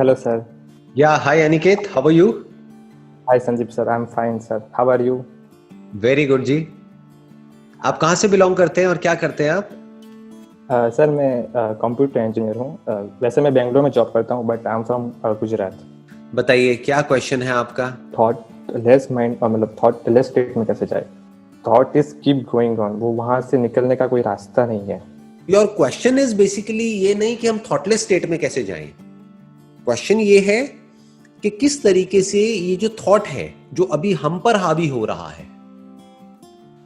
Hello, sir. Yeah, hi Aniket, how are you? Hi, Sandeep, sir. I'm fine, sir. How are you? Very good ji. आप कहाँ से belong करते हैं और क्या करते हैं आप? सर मैं कंप्यूटर इंजीनियर हूँ। वैसे मैं बेंगलोर में जॉब करता हूँ, but I am from Gujarat. बताइए क्या क्वेश्चन है आपका? थॉट लेस माइंड, मतलब थॉट लेस स्टेट में कैसे जाए? Thought is keep going on, वो वहां से निकलने का कोई रास्ता नहीं है। योर क्वेश्चन इज बेसिकली ये नहीं कि हम थॉटलेस स्टेट में कैसे जाएं। क्वेश्चन ये है कि किस तरीके से ये जो थॉट है जो अभी हम पर हावी हो रहा है,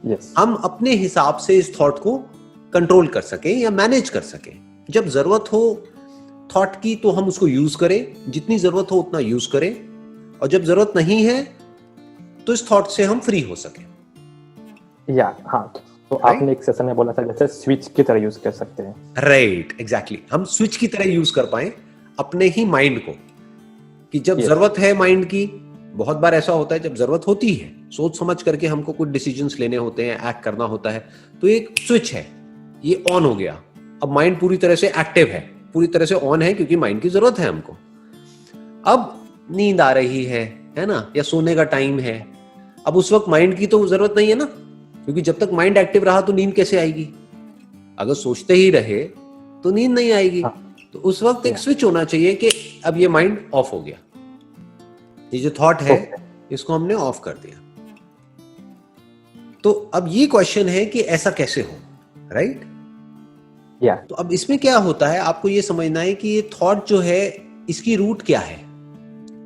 यस। हम अपने हिसाब से इस थॉट को कंट्रोल कर सकें या मैनेज कर सकें। जब जरूरत हो थॉट की तो हम उसको यूज करें, जितनी जरूरत हो उतना यूज करें, और जब जरूरत नहीं है तो इस थॉट से हम फ्री हो सकें। या हाँ, तो Right? आपने एक सेशन में बोला था जैसे स्विच की तरह यूज कर सकते हैं। Right, exactly. हम स्विच की तरह यूज कर पाए अपने ही माइंड को, कि जब यस। जरूरत है माइंड की। बहुत बार ऐसा होता है जब जरूरत होती है, सोच समझ करके हमको कुछ डिसीजंस लेने होते हैं, एक्ट करना होता है, तो एक स्विच है, ये ऑन हो गया। अब माइंड पूरी तरह से एक्टिव है, पूरी तरह से ऑन है, क्योंकि माइंड की जरूरत है हमको। अब नींद आ रही है ना, या सोने का टाइम है, अब उस वक्त माइंड की तो जरूरत नहीं है ना, क्योंकि जब तक माइंड एक्टिव रहा तो नींद कैसे आएगी? अगर सोचते ही रहे तो नींद नहीं आएगी। हाँ। तो उस वक्त एक स्विच होना चाहिए कि अब ये माइंड ऑफ हो गया, ये जो थॉट है इसको हमने ऑफ कर दिया। तो अब ये क्वेश्चन है कि ऐसा कैसे हो, राइट? या तो अब इसमें क्या होता है, आपको ये समझना है कि ये थॉट जो है इसकी रूट क्या है।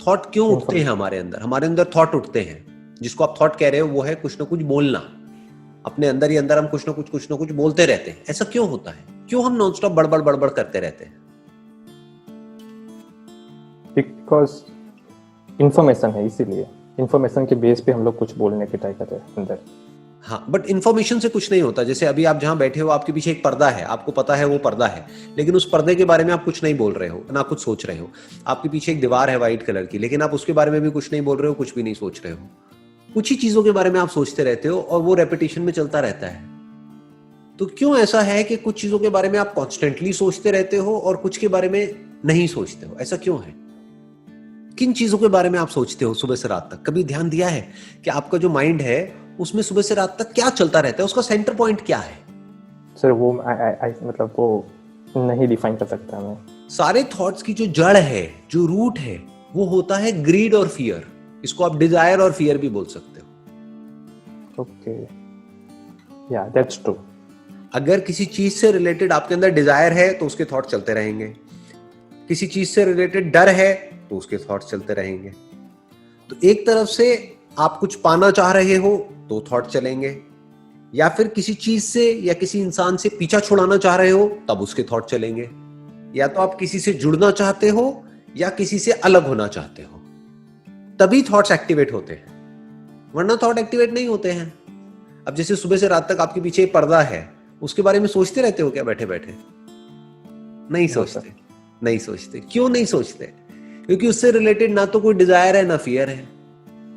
थॉट क्यों उठते हैं हमारे अंदर? हमारे अंदर थॉट उठते हैं, जिसको आप थॉट कह रहे हो वो है कुछ ना कुछ बोलना। अपने अंदर ही अंदर हम कुछ ना कुछ बोलते रहते हैं। ऐसा क्यों होता है? क्यों हम नॉन स्टॉप बड़बड़ बड़बड़ करते रहते हैं? बिकॉज इंफॉर्मेशन है, इसीलिए इंफॉर्मेशन के बेस पे हम लोग कुछ बोलने की ट्राई करते हैं अंदर। हाँ, बट इन्फॉर्मेशन से कुछ नहीं होता। जैसे अभी आप जहां बैठे हो, आपके पीछे एक पर्दा है, आपको पता है वो पर्दा है, लेकिन उस पर्दे के बारे में आप कुछ नहीं बोल रहे हो, ना कुछ सोच रहे हो। आपके पीछे एक दीवार है व्हाइट कलर की, लेकिन आप उसके बारे में भी कुछ नहीं बोल रहे हो, कुछ भी नहीं सोच रहे हो। कुछ ही चीजों के बारे में आप सोचते रहते हो और वो रेपिटेशन में चलता रहता है। तो क्यों ऐसा है कि कुछ चीजों के बारे में आप कॉन्स्टेंटली सोचते रहते हो और कुछ के बारे में नहीं सोचते हो? ऐसा क्यों है? किन चीजों के बारे में आप सोचते हो सुबह से रात तक? कभी ध्यान दिया है कि आपका जो माइंड है उसमें सुबह से रात तक क्या चलता रहता है? उसका सेंटर पॉइंट क्या है? सर वो मतलब वो नहीं डिफाइन कर सकता मैं। सारे थॉट्स की जो जड़ है, जो रूट है, वो होता है ग्रीड और फियर। इसको आप डिजायर और फियर भी बोल सकते हो। ओके, या दैट्स ट्रू। अगर किसी चीज से रिलेटेड आपके अंदर डिजायर है तो उसके थॉट चलते रहेंगे। किसी चीज से रिलेटेड डर है तो उसके थॉट्स चलते रहेंगे। तो एक तरफ से आप कुछ पाना चाह रहे हो तो थॉट चलेंगे, या फिर किसी चीज से या किसी इंसान से पीछा छुड़ाना चाह रहे हो तब उसके थॉट चलेंगे। या तो आप किसी से जुड़ना चाहते हो या किसी से अलग होना चाहते हो, तभी थॉट्स एक्टिवेट होते हैं, वरना थॉट एक्टिवेट नहीं होते हैं। अब जैसे सुबह से रात तक आपके पीछे एक पर्दा है, उसके बारे में सोचते रहते हो क्या बैठे बैठे? नहीं सोचते। नहीं सोचते। क्यों नहीं सोचते? क्योंकि उससे रिलेटेड ना तो कोई डिजायर है ना फियर है।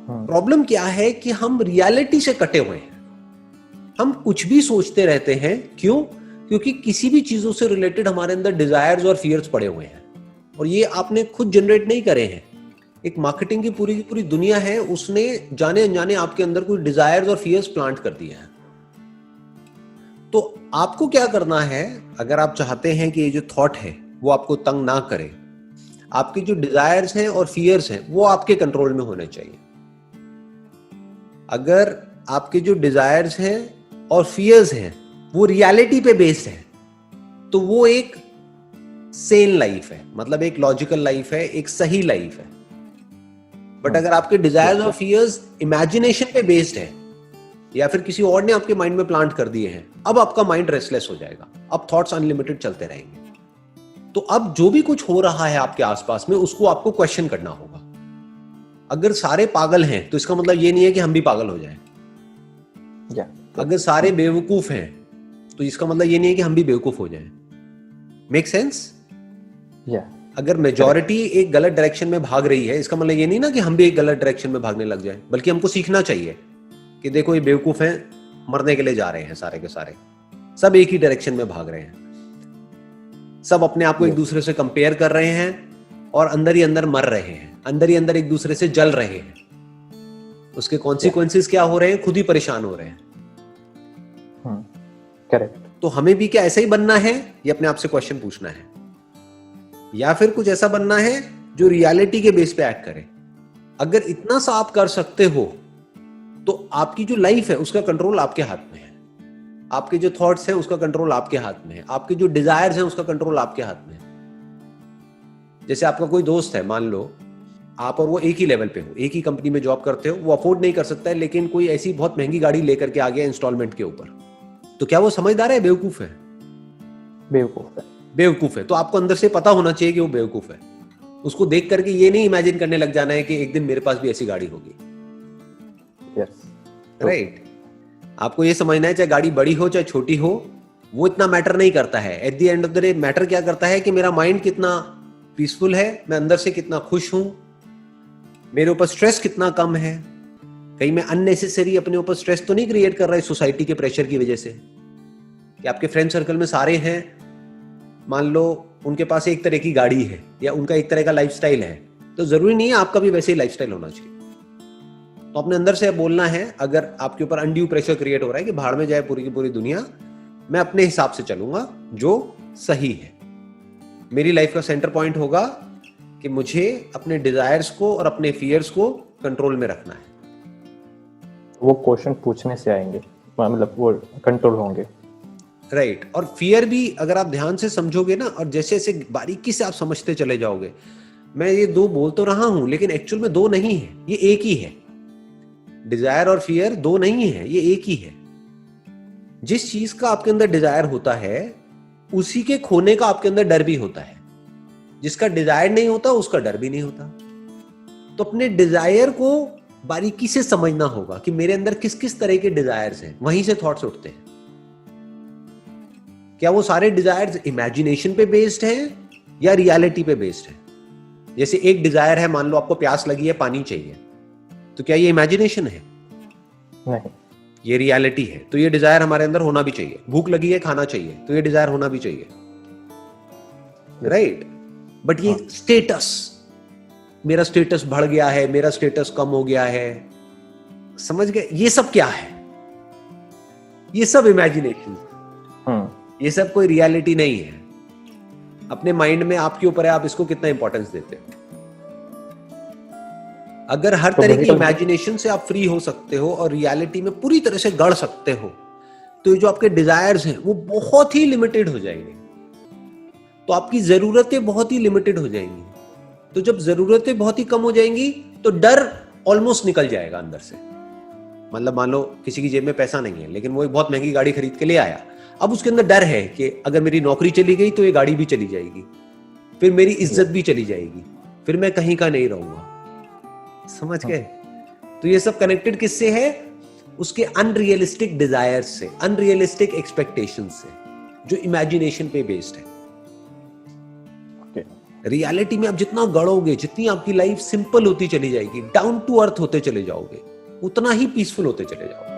प्रॉब्लम क्या है कि हम रियलिटी से कटे हुए हैं। हम कुछ भी सोचते रहते हैं। क्यों? क्योंकि किसी भी चीजों से रिलेटेड हमारे अंदर डिजायर्स और फियर्स पड़े हुए हैं, और ये आपने खुद जनरेट नहीं करे हैं। एक मार्केटिंग की पूरी दुनिया है, उसने जाने अनजाने आपके अंदर कोई डिजायर्स और फियर्स प्लांट कर दिए हैं। तो आपको क्या करना है, अगर आप चाहते हैं कि ये जो थॉट है वो आपको तंग ना करे, आपके जो डिजायर्स हैं और फियर्स हैं वो आपके कंट्रोल में होने चाहिए। अगर आपके जो डिजायर्स हैं और फियर्स हैं वो रियलिटी पे बेस्ड है, तो वो एक सेन लाइफ है, मतलब एक लॉजिकल लाइफ है, एक सही लाइफ है। बट अगर आपके डिजायर्स और फियर्स इमेजिनेशन पे बेस्ड है, या फिर किसी और ने आपके माइंड में प्लांट कर दिए हैं, अब आपका माइंड रेस्टलेस हो जाएगा। अब थॉट्स अनलिमिटेड चलते रहेंगे। तो अब जो भी कुछ हो रहा है आपके आसपास में, उसको आपको क्वेश्चन करना होगा। अगर सारे पागल हैं तो इसका मतलब ये नहीं है कि हम भी पागल हो जाएं। अगर सारे बेवकूफ हैं तो इसका मतलब ये नहीं है कि हम भी बेवकूफ हो जाएं। Make sense? अगर मेजॉरिटी एक गलत डायरेक्शन में भाग रही है, इसका मतलब ये नहीं ना कि हम भी एक गलत डायरेक्शन में भागने लग जाएं, बल्कि हमको सीखना चाहिए कि देखो ये बेवकूफ हैं, मरने के लिए जा रहे हैं सारे के सारे, सब एक ही डायरेक्शन में भाग रहे हैं, सब अपने आप को एक दूसरे से कंपेयर कर रहे हैं, और अंदर ही अंदर मर रहे हैं, अंदर ही अंदर एक दूसरे से जल रहे हैं। उसके कॉन्सिक्वेंसेस क्या हो रहे हैं, खुद ही परेशान हो रहे हैं। करेक्ट। तो हमें भी क्या ऐसा ही बनना है, ये अपने आप से क्वेश्चन पूछना है, या फिर कुछ ऐसा बनना है जो रियलिटी के बेस पे एक्ट करे। अगर इतना सा आप कर सकते हो तो आपकी जो लाइफ है उसका कंट्रोल आपके हाथ में है, आपके जो थॉट्स हैं उसका कंट्रोल आपके हाथ में है, आपके जो डिजायर्स हैं उसका कंट्रोल आपके हाथ में है। जैसे आपका कोई दोस्त है, मान लो आप और वो एक ही लेवल पे हो, एक ही कंपनी में जॉब करते हो, वो अफोर्ड नहीं कर सकता है, लेकिन कोई ऐसी बहुत महंगी गाड़ी लेकर के आ गया इंस्टॉलमेंट के ऊपर, तो क्या वो समझदार है, बेवकूफ है? बेवकूफ है। बेवकूफ है। तो आपको अंदर से पता होना चाहिए कि वो बेवकूफ है। उसको देख करके ये नहीं इमेजिन करने लग जाना है कि एक दिन मेरे पास भी ऐसी गाड़ी होगी। Yes, right. आपको ये समझना है, चाहे गाड़ी बड़ी हो चाहे छोटी हो, वो इतना मैटर नहीं करता है। At the end of the day matter क्या करता है कि मेरा माइंड कितना पीसफुल है, मैं अंदर से कितना खुश हूं, मेरे ऊपर स्ट्रेस कितना कम है, कहीं मैं अननेसेसरी अपने ऊपर स्ट्रेस तो नहीं क्रिएट कर रहा है सोसाइटी के प्रेशर की वजह से। कि आपके फ्रेंड सर्कल में सारे हैं, मान लो उनके पास एक तरह की गाड़ी है या उनका एक तरह का लाइफस्टाइल है, तो जरूरी नहीं है आपका भी वैसे ही लाइफस्टाइल होना चाहिए। तो अपने अंदर से बोलना है, अगर आपके ऊपर अनड्यू प्रेशर क्रिएट हो रहा है कि भाड़ में जाए पूरी की पूरी दुनिया, मैं अपने हिसाब से चलूंगा जो सही है। मेरी लाइफ का सेंटर पॉइंट होगा कि मुझे अपने डिजायर्स को और अपने फियर्स को कंट्रोल में रखना है। वो क्वेश्चन पूछने से आएंगे, मतलब वो कंट्रोल होंगे। राइट। और फियर भी अगर आप ध्यान से समझोगे ना, और जैसे जैसे बारीकी से आप समझते चले जाओगे, मैं ये दो बोल तो रहा हूं लेकिन एक्चुअल में दो नहीं है, ये एक ही है। डिजायर और फियर दो नहीं है, ये एक ही है। जिस चीज का आपके अंदर डिजायर होता है उसी के खोने का आपके अंदर डर भी होता है। जिसका डिजायर नहीं होता उसका डर भी नहीं होता। तो अपने डिजायर को बारीकी से समझना होगा कि मेरे अंदर किस किस तरह के डिजायर्स हैं, वहीं से थॉट्स उठते हैं। क्या वो सारे डिजायर्स इमेजिनेशन पे बेस्ड हैं या रियलिटी पे बेस्ड है? जैसे एक डिजायर है, मान लो आपको प्यास लगी है, पानी चाहिए, तो क्या ये इमेजिनेशन है? नहीं, ये रियलिटी है। तो ये डिजायर हमारे अंदर होना भी चाहिए। भूख लगी है, खाना चाहिए, तो ये डिजायर होना भी चाहिए। राइट। बट ये स्टेटस, मेरा स्टेटस बढ़ गया है, मेरा स्टेटस कम हो गया है, समझ गए? ये सब क्या है? ये सब इमेजिनेशन, ये सब कोई रियलिटी नहीं है। अपने माइंड में आपके ऊपर है, आप इसको कितना इंपॉर्टेंस देते हो। अगर हर तरह की इमेजिनेशन से आप फ्री हो सकते हो और रियलिटी में पूरी तरह से गढ़ सकते हो, तो ये जो आपके डिजायर्स हैं वो बहुत ही लिमिटेड हो जाएंगे। तो आपकी जरूरतें बहुत ही लिमिटेड हो जाएंगी। तो जब जरूरतें बहुत ही कम हो जाएंगी तो डर ऑलमोस्ट निकल जाएगा अंदर से। मतलब मान लो किसी की जेब में पैसा नहीं है लेकिन वो एक बहुत महंगी गाड़ी खरीद के ले आया। अब उसके अंदर डर है कि अगर मेरी नौकरी चली गई तो ये गाड़ी भी चली जाएगी, फिर मेरी इज्जत भी चली जाएगी, फिर मैं कहीं का नहीं रहूंगा। समझ गए? तो ये सब कनेक्टेड किससे है? उसके अनरियलिस्टिक डिजायर्स से, अनरियलिस्टिक एक्सपेक्टेशंस से, जो इमेजिनेशन पे बेस्ड है। रियलिटी में आप जितना गढ़ोगे, जितनी आपकी लाइफ सिंपल होती चली जाएगी, डाउन टू अर्थ होते चले जाओगे, उतना ही पीसफुल होते चले जाओगे।